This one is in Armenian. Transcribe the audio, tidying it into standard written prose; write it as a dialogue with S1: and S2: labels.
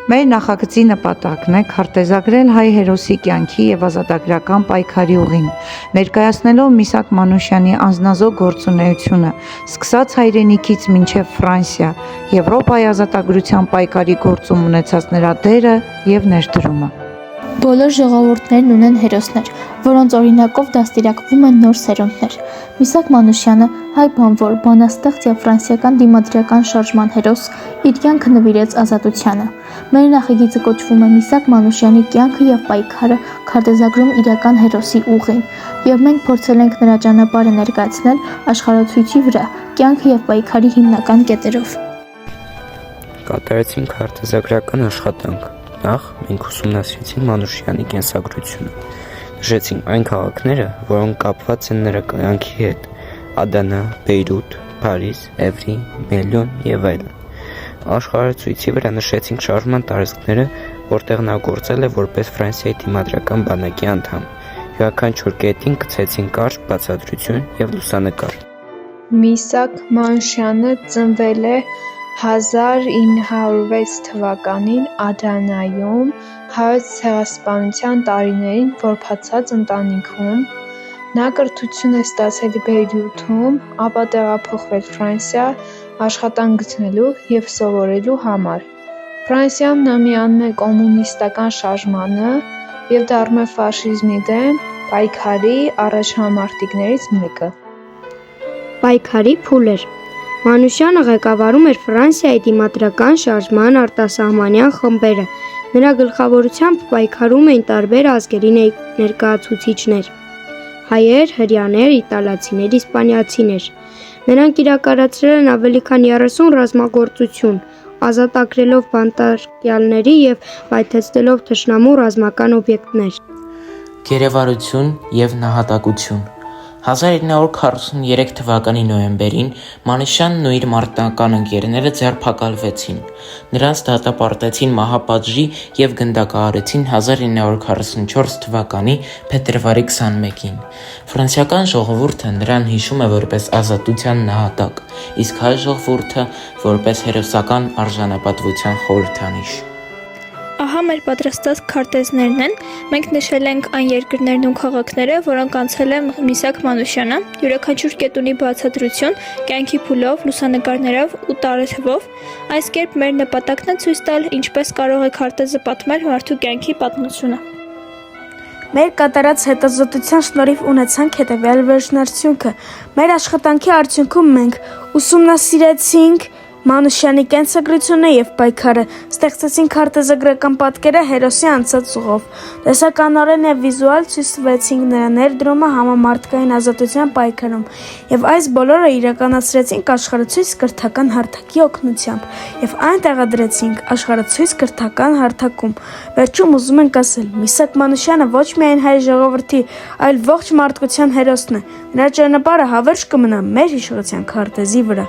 S1: Մեր նախագծի նպատակն է քարտեզագրել հայ հերոսի կյանքի և ազատագրական պայքարի ուղին, ներկայացնելով Միսակ Մանուշյանի անձնազոհ գործունեությունը, սկսած հայրենիքից մինչև Ֆրանսիա, Եվրոպայի ազատագրության պայքարի գործում ունեցած նրա դերը և ներդրումը։
S2: Բոլոր ժողովուրդներն ունեն հերոսներ, որոնց օրինակով դաստիարակվում են նոր սերունդներ։ Միսակ Մանուշյանը, հայ բանվոր, բանաստեղծ և ֆրանսիական դիմադրական շարժման հերոս, իր կյանքը նվիրեց ազատությանը։ Մեր նախագիծը կոչվում է «Միսակ Մանուշյանի կյանքը և պայքարը» քարտեզագրում իրական հերոսի ուղին, և մենք փորձել ենք նրա ճանապարհը ներկայացնել աշխարհացույցի վրա կյանքը և պայքարի հիմնական կետերով։
S3: Կատարեցինք քարտեզագրական աշխատանք։ Նախ մենք ուսումնասիրեցինք Մանուշյանի կենսագրությունը, նշեցինք այն քաղաքները, որոնք կապված են նրա կյանքի հետ՝ Ադանա, Բեյրութ, Փարիզ, Էվրի, Մելյոն և այլն։ Աշխարհացույցի վրա նշեցինք շարժման տարածքները, որտեղ նա գործել է որպես Ֆրանսիայի դիմադրական բանակի անդամ։ Յուրաքանչյուր կետին գցեցինք կարճ բացատրություն և լուսանկար։
S4: Միսակ Մանուշյանը ծնվել է 1906 թվականին Ադանայում հայոց ցեղասպանության տարիներին որբացած ընտանիքում։ Նա կրթություն է ստացել Բեյրութում, ապա տեղափոխվել Ֆրանսիա աշխատանք գտնելու և սովորելու համար։ Ֆրանսիայում նա միանում է կոմունիստական շարժմանը և դառնում է ֆաշիզմի դեմ պայքարի առաջնամարտիկներից մեկը։
S5: Պայքարի փուլեր։ Մանուշյանը ղեկավարում էր Ֆրանսիայի դիմադրական շարժման արտասահմանյան խմբերը։ Նրա գլխավորությամբ պայքարում էին տարբեր ազգերի ներկայացուցիչներ՝ հայեր, հրեաներ, իտալացիներ, իսպանիացիներ։ Նրանք իրականացրել են ավելի քան 30 ռազմագործություն, ազատագրելով բանտարկյալների և պայթեցնելով թշնամու ռազմական օբյեկտներ։
S6: Գերեվարություն և նահատակություն։ 1943 թվականի նոյեմբերին Մանուշյանն ու իր մարտական ընկերները ձերբակալվեցին։ Նրանց դատապարտեցին մահապատժի և գնդակահարեցին 1944 թվականի փետրվարի 21-ին։ Ֆրանսիական ժողովուրդը նրան հիշում է որպես ազատության նահատակ, իսկ հայ ժողովուրդը որպես հերոսական արժանապատվության խորհրդանիշ։
S2: Ահա մեր պատրաստած քարտեզներն են։ Մենք նշել ենք այն երկրներն ու քաղաքները, որոնք անցել է Միսակ Մանուշյանը։ Յուրաքանչյուր կետ ունի բացատրություն, կյանքի փուլով, լուսանկարներով ու տարեթվով։ Այս կերպ մեր նպատակն է ցույց տալ, ինչպես կարող է քարտեզը պատմել մարդու կյանքի պատմությունը։
S7: Մեր կատարած հետազոտության շնորհիվ ունեցանք հետևյալ վերջնարդյունքը։ Մեր աշխատանքի արդյունքում մենք ուսումնասիրեցինք Մանուշյանի կենսագրությունը և պայքարը, ստեղծեցինք քարտեզագրական պատկերը հերոսի անցած ուղով, տեսականորեն և վիզուալ ցույց տվեցինք նրա ներդրումը համամարտկային ազատության պայքարում, և այս բոլորը իրականացրեցինք աշխարհացույց կրթական հարթակի օգնությամբ, և այն տեղադրեցինք աշխարհացույց կրթական հարթակում։ Վերջում ուզում ենք ասել՝ Միսակ Մանուշյանը ոչ միայն հայ ժողովրդի, այլ ողջ մարդկության հերոսն է։ Նրա ճանապարհը հավերժ կմնա մեր հիշողության քարտեզի վրա։